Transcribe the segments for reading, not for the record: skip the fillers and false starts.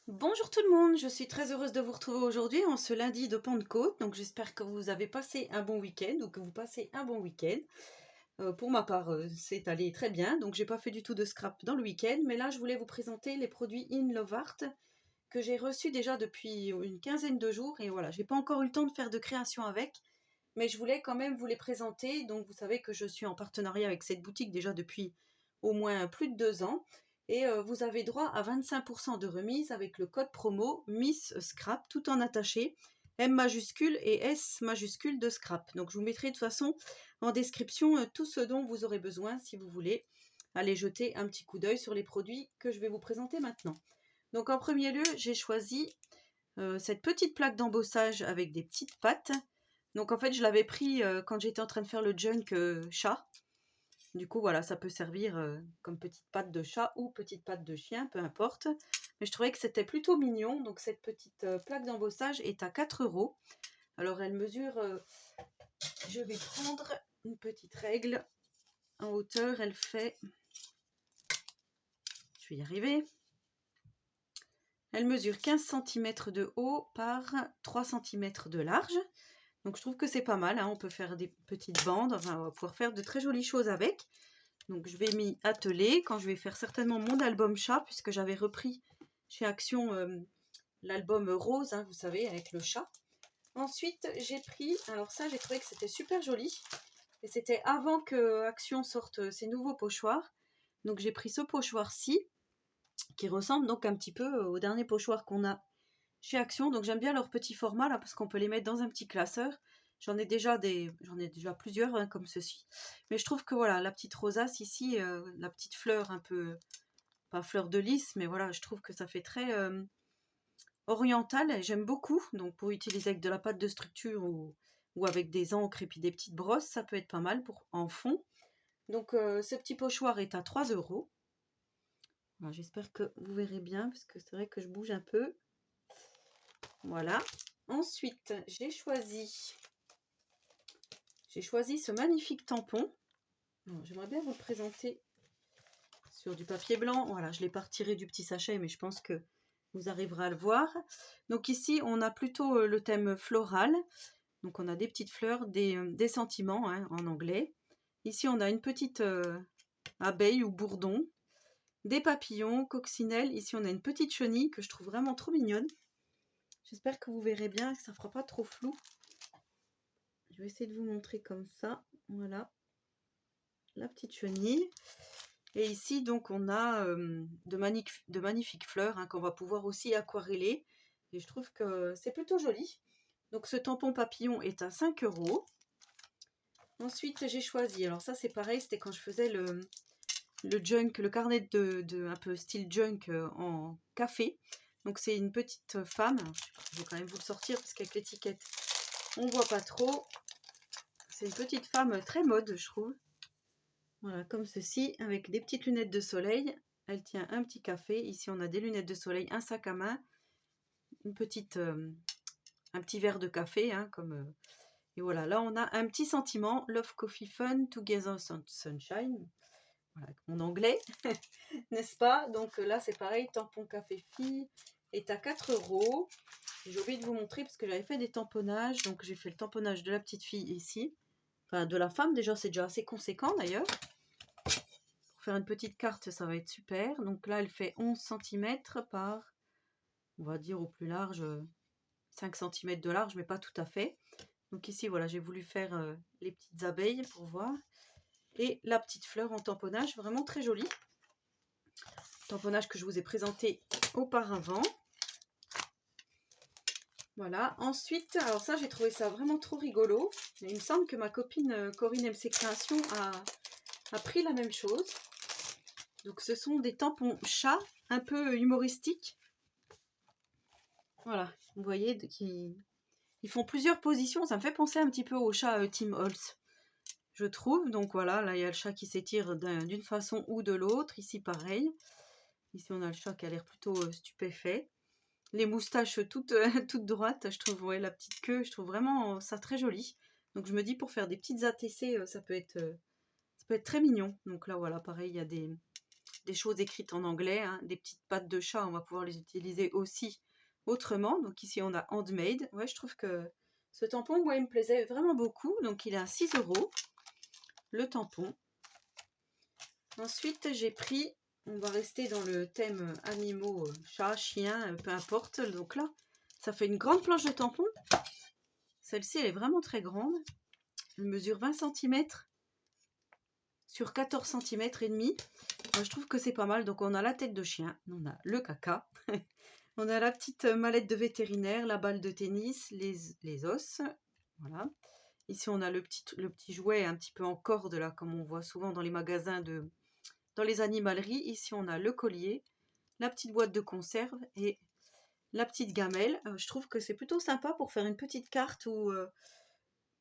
Bonjour tout le monde, je suis très heureuse de vous retrouver aujourd'hui en ce lundi de Pentecôte. Donc j'espère que vous avez passé un bon week-end ou que vous passez un bon week-end. Pour ma part, c'est allé très bien. Donc j'ai pas fait du tout de scrap dans le week-end, mais là je voulais vous présenter les produits In Love Art que j'ai reçus déjà depuis une quinzaine de jours. Et voilà, j'ai pas encore eu le temps de faire de création avec, mais je voulais quand même vous les présenter. Donc vous savez que je suis en partenariat avec cette boutique déjà depuis au moins plus de 2 ans. Et vous avez droit à 25% de remise avec le code promo Miss Scrap, tout en attaché, M majuscule et S majuscule de Scrap. Donc je vous mettrai de toute façon en description tout ce dont vous aurez besoin si vous voulez aller jeter un petit coup d'œil sur les produits que je vais vous présenter maintenant. Donc en premier lieu, j'ai choisi cette petite plaque d'embossage avec des petites pattes. Donc en fait, je l'avais pris quand j'étais en train de faire le junk chat. Du coup, voilà, ça peut servir comme petite patte de chat ou petite patte de chien, peu importe. Mais je trouvais que c'était plutôt mignon. Donc cette petite plaque d'embossage est à 4 €. Alors elle mesure, je vais prendre une petite règle. En hauteur, elle fait, je vais y arriver. Elle mesure 15 cm de haut par 3 cm de large. Donc je trouve que c'est pas mal, hein. On peut faire des petites bandes, enfin on va pouvoir faire de très jolies choses avec. Donc je vais m'y atteler quand je vais faire certainement mon album chat, puisque j'avais repris chez Action l'album rose, hein, vous savez, avec le chat. Ensuite j'ai pris, alors ça j'ai trouvé que c'était super joli, et c'était avant que Action sorte ses nouveaux pochoirs. Donc j'ai pris ce pochoir-ci, qui ressemble donc un petit peu au dernier pochoir qu'on a chez Action. Donc j'aime bien leur petit format là, parce qu'on peut les mettre dans un petit classeur. J'en ai déjà plusieurs hein, comme ceci. Mais je trouve que voilà, la petite rosace ici, la petite fleur un peu, pas fleur de lys, mais voilà, je trouve que ça fait très oriental. J'aime beaucoup. Donc pour utiliser avec de la pâte de structure ou avec des encres et puis des petites brosses, ça peut être pas mal pour en fond. Donc ce petit pochoir est à 3 €. J'espère que vous verrez bien, parce que c'est vrai que je bouge un peu. Voilà. Ensuite, j'ai choisi ce magnifique tampon. J'aimerais bien vous le présenter sur du papier blanc. Voilà, je l'ai pas retiré du petit sachet, mais je pense que vous arriverez à le voir. Donc ici, on a plutôt le thème floral. Donc on a des petites fleurs, des sentiments hein, en anglais. Ici, on a une petite abeille ou bourdon, des papillons, coccinelle. Ici, on a une petite chenille que je trouve vraiment trop mignonne. J'espère que vous verrez bien, que ça ne fera pas trop flou. Je vais essayer de vous montrer comme ça. Voilà, la petite chenille. Et ici, donc, on a de magnifiques fleurs hein, qu'on va pouvoir aussi aquareller. Et je trouve que c'est plutôt joli. Donc, ce tampon papillon est à 5 €. Ensuite, j'ai choisi, alors ça c'est pareil, c'était quand je faisais le junk, le carnet de un peu style junk en café. Donc c'est une petite femme, je vais quand même vous le sortir parce qu'avec l'étiquette on voit pas trop. C'est une petite femme très mode je trouve. Voilà, comme ceci, avec des petites lunettes de soleil. Elle tient un petit café. Ici on a des lunettes de soleil, un sac à main, une petite, un petit verre de café hein, comme... et voilà, là on a un petit sentiment, Love Coffee Fun Together Sunshine. Voilà, mon anglais, n'est-ce pas? Donc là c'est pareil, tampon café fille est à 4 €. J'ai oublié de vous montrer parce que j'avais fait des tamponnages. Donc j'ai fait le tamponnage de la petite fille ici. Enfin de la femme déjà, c'est déjà assez conséquent d'ailleurs. Pour faire une petite carte, ça va être super. Donc là elle fait 11 cm par, on va dire au plus large, 5 cm de large, mais pas tout à fait. Donc ici voilà, j'ai voulu faire les petites abeilles pour voir. Et la petite fleur en tamponnage, vraiment très jolie. Tamponnage que je vous ai présenté auparavant. Voilà, ensuite, alors ça j'ai trouvé ça vraiment trop rigolo. Il me semble que ma copine Corinne MC Création a pris la même chose. Donc ce sont des tampons chats un peu humoristiques. Voilà, vous voyez, ils font plusieurs positions. Ça me fait penser un petit peu au chat Tim Holtz, je trouve. Donc voilà, là il y a le chat qui s'étire d'une façon ou de l'autre. Ici pareil. Ici on a le chat qui a l'air plutôt stupéfait. Les moustaches toutes droites, je trouve, ouais, la petite queue, je trouve vraiment ça très joli. Donc je me dis pour faire des petites ATC, ça peut être très mignon. Donc là voilà, pareil, il y a des choses écrites en anglais, hein, des petites pattes de chat, on va pouvoir les utiliser aussi autrement. Donc ici on a handmade. Ouais, je trouve que ce tampon, moi, il me plaisait vraiment beaucoup. Donc il est à 6 €, le tampon. Ensuite j'ai pris, on va rester dans le thème animaux, chat, chien, peu importe. Donc là, ça fait une grande planche de tampon. Celle-ci, elle est vraiment très grande. Elle mesure 20 cm sur 14 cm et demi. Je trouve que c'est pas mal. Donc on a la tête de chien, on a le caca, on a la petite mallette de vétérinaire, la balle de tennis, les os. Voilà. Ici on a le petit jouet un petit peu en corde là, comme on voit souvent dans les magasins dans les animaleries. Ici on a le collier, la petite boîte de conserve et la petite gamelle. Je trouve que c'est plutôt sympa pour faire une petite carte ou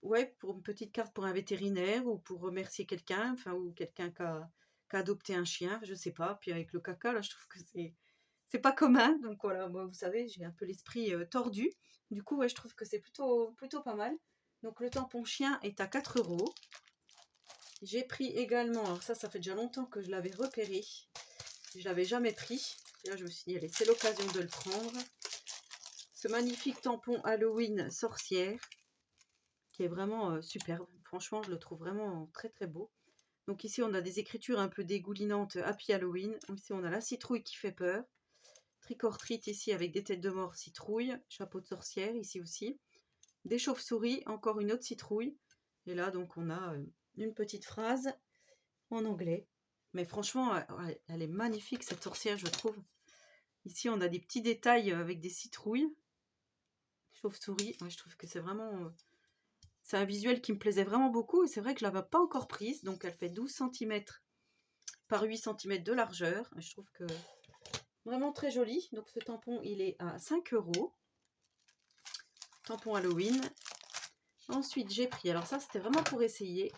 ouais, pour une petite carte pour un vétérinaire ou pour remercier quelqu'un, enfin, ou quelqu'un qui a adopté un chien, je sais pas. Puis avec le caca, là, je trouve que c'est pas commun. Donc voilà, moi, vous savez, j'ai un peu l'esprit tordu. Du coup, ouais, je trouve que c'est plutôt pas mal. Donc le tampon chien est à 4 €. J'ai pris également, alors ça fait déjà longtemps que je l'avais repéré. Je l'avais jamais pris. Et là, je me suis dit, allez, c'est l'occasion de le prendre. Ce magnifique tampon Halloween sorcière, qui est vraiment superbe. Franchement, je le trouve vraiment très très beau. Donc ici, on a des écritures un peu dégoulinantes, Happy Halloween. Ici, on a la citrouille qui fait peur. Trick or treat ici avec des têtes de mort, citrouille. Chapeau de sorcière ici aussi. Des chauves-souris, encore une autre citrouille. Et là, donc, on a une petite phrase en anglais. Mais franchement, elle est magnifique cette sorcière, je trouve. Ici, on a des petits détails avec des citrouilles. Chauve-souris, ouais, je trouve que c'est vraiment... c'est un visuel qui me plaisait vraiment beaucoup et c'est vrai que je ne l'avais pas encore prise. Donc elle fait 12 cm par 8 cm de largeur. Je trouve que vraiment très joli. Donc ce tampon, il est à 5 €. Tampon Halloween. Ensuite, j'ai pris, alors ça c'était vraiment pour essayer,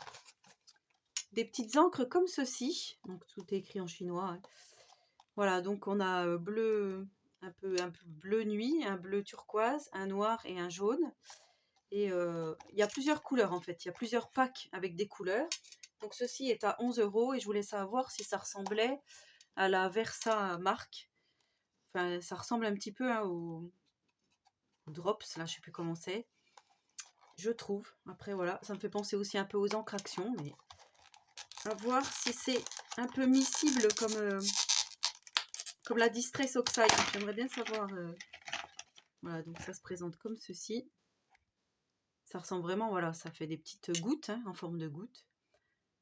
des petites encres comme ceci. Donc tout est écrit en chinois. Hein. Voilà, donc on a bleu, un peu bleu nuit, un bleu turquoise, un noir et un jaune. Et il y a plusieurs couleurs en fait, il y a plusieurs packs avec des couleurs. Donc ceci est à 11 € et je voulais savoir si ça ressemblait à la Versa marque. Enfin, ça ressemble un petit peu hein, au Drops, là je sais plus comment c'est. Je trouve. Après voilà, ça me fait penser aussi un peu aux encres Action, mais à voir si c'est un peu miscible comme la Distress Oxide. J'aimerais bien savoir. Voilà, donc ça se présente comme ceci. Ça ressemble vraiment, voilà, ça fait des petites gouttes hein, en forme de gouttes.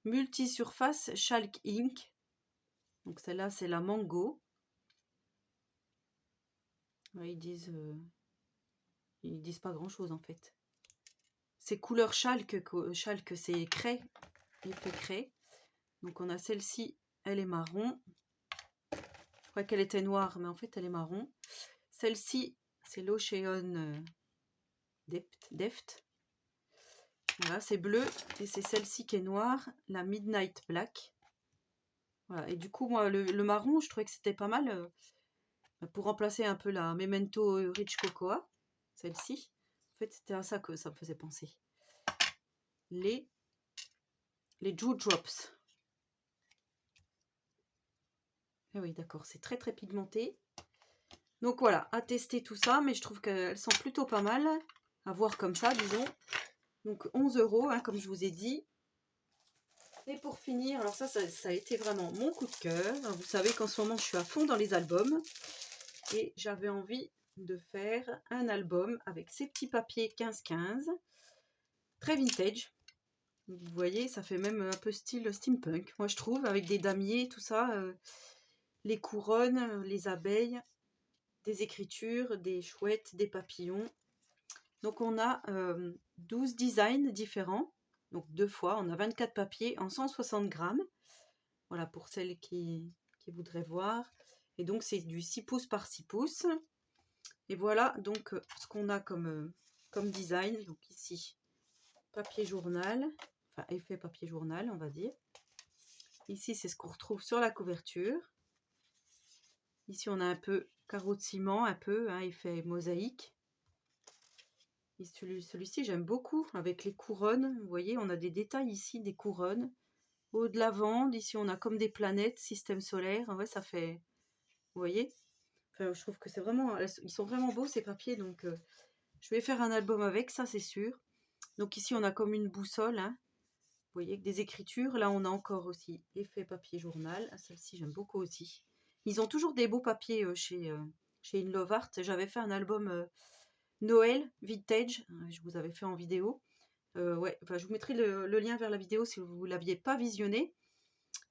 Multi-surface Chalk Ink. Donc celle-là, c'est la Mango. Ouais, ils disent pas grand-chose en fait. C'est couleur chalk, c'est craie, effet craie. Donc on a celle-ci, elle est marron. Je crois qu'elle était noire, mais en fait elle est marron. Celle-ci, c'est l'Ocean Deft. Voilà, c'est bleu. Et c'est celle-ci qui est noire, la Midnight Black. Voilà. Et du coup, moi, le marron, je trouvais que c'était pas mal pour remplacer un peu la Memento Rich Cocoa. Celle-ci. En fait, c'était à ça que ça me faisait penser. Les Dewdrops. Ah oui, d'accord, c'est très très pigmenté. Donc voilà, à tester tout ça, mais je trouve qu'elles sont plutôt pas mal. À voir comme ça, disons. Donc 11 €, hein, comme je vous ai dit. Et pour finir, alors ça a été vraiment mon coup de cœur. Alors, vous savez qu'en ce moment, je suis à fond dans les albums. Et j'avais envie de faire un album avec ces petits papiers 15-15. Très vintage. Vous voyez, ça fait même un peu style steampunk, moi je trouve, avec des damiers, tout ça. Les couronnes, les abeilles, des écritures, des chouettes, des papillons. Donc on a 12 designs différents. Donc deux fois, on a 24 papiers en 160 grammes. Voilà pour celles qui voudraient voir. Et donc c'est du 6 pouces par 6 pouces. Et voilà donc ce qu'on a comme design. Donc ici, papier journal, enfin effet papier journal on va dire. Ici c'est ce qu'on retrouve sur la couverture. Ici on a un peu carreau de ciment, un peu, hein, effet mosaïque. Celui-ci j'aime beaucoup avec les couronnes. Vous voyez, on a des détails ici, des couronnes, eau de lavande. Ici, on a comme des planètes, système solaire. Ouais, ça fait, vous voyez? Enfin, je trouve que c'est vraiment, ils sont vraiment beaux ces papiers, donc je vais faire un album avec, ça c'est sûr. Donc ici, on a comme une boussole, hein. Vous voyez, avec des écritures. Là, on a encore aussi effet papier journal. Ah, celle-ci, j'aime beaucoup aussi. Ils ont toujours des beaux papiers chez In Love Art. J'avais fait un album Noël vintage. Je vous avais fait en vidéo. Ouais, enfin, je vous mettrai le lien vers la vidéo si vous ne l'aviez pas visionné.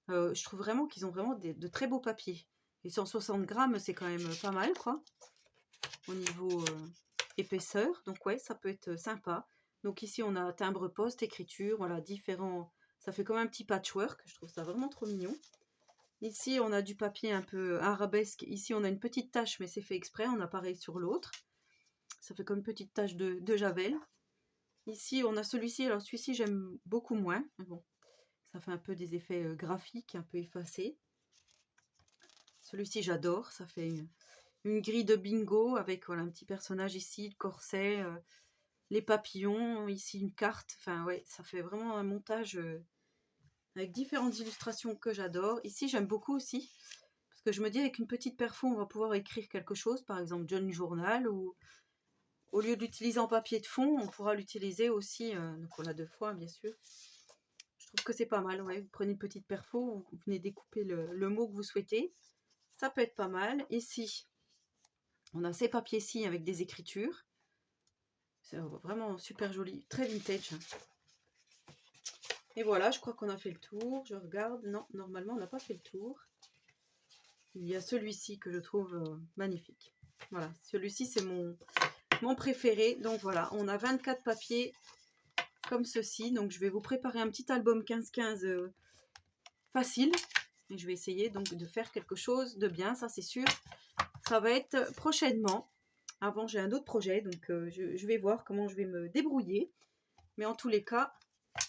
Je trouve vraiment qu'ils ont vraiment de très beaux papiers. Et 160 grammes, c'est quand même pas mal, quoi, au niveau épaisseur. Donc ouais, ça peut être sympa. Donc ici, on a timbre-poste, écriture, voilà, différents. Ça fait comme un petit patchwork. Je trouve ça vraiment trop mignon. Ici, on a du papier un peu arabesque. Ici, on a une petite tache, mais c'est fait exprès. On a pareil sur l'autre. Ça fait comme une petite tache de javel. Ici, on a celui-ci. Alors, celui-ci, j'aime beaucoup moins. Mais bon, ça fait un peu des effets graphiques, un peu effacés. Celui-ci, j'adore. Ça fait une grille de bingo avec voilà, un petit personnage ici, le corset, les papillons. Ici, une carte. Enfin, ouais, ça fait vraiment un montage avec différentes illustrations que j'adore. Ici, j'aime beaucoup aussi. Parce que je me dis, avec une petite perfo, on va pouvoir écrire quelque chose. Par exemple, Johnny Journal. Ou au lieu d'utiliser en papier de fond, on pourra l'utiliser aussi. Donc, on l'a deux fois, bien sûr. Je trouve que c'est pas mal, ouais. Vous prenez une petite perfo, vous venez découper le mot que vous souhaitez. Ça peut être pas mal. Ici, on a ces papiers-ci avec des écritures. C'est vraiment super joli, très vintage. Et voilà, je crois qu'on a fait le tour. Je regarde. Non, normalement, on n'a pas fait le tour. Il y a celui-ci que je trouve magnifique. Voilà, celui-ci, c'est mon préféré. Donc voilà, on a 24 papiers comme ceci. Donc je vais vous préparer un petit album 15-15 facile. Et je vais essayer donc de faire quelque chose de bien, ça c'est sûr. Ça va être prochainement. Avant, j'ai un autre projet, donc je vais voir comment je vais me débrouiller. Mais en tous les cas,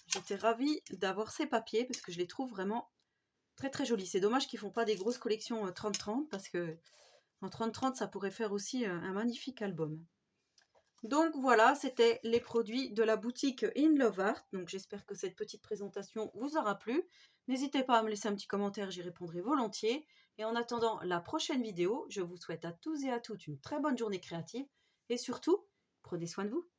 j'étais ravie d'avoir ces papiers parce que je les trouve vraiment très très jolis. C'est dommage qu'ils ne font pas des grosses collections 30-30 parce que en 30-30, ça pourrait faire aussi un magnifique album. Donc voilà, c'était les produits de la boutique In Love Art. Donc j'espère que cette petite présentation vous aura plu. N'hésitez pas à me laisser un petit commentaire, j'y répondrai volontiers. Et en attendant la prochaine vidéo, je vous souhaite à tous et à toutes une très bonne journée créative. Et surtout, prenez soin de vous.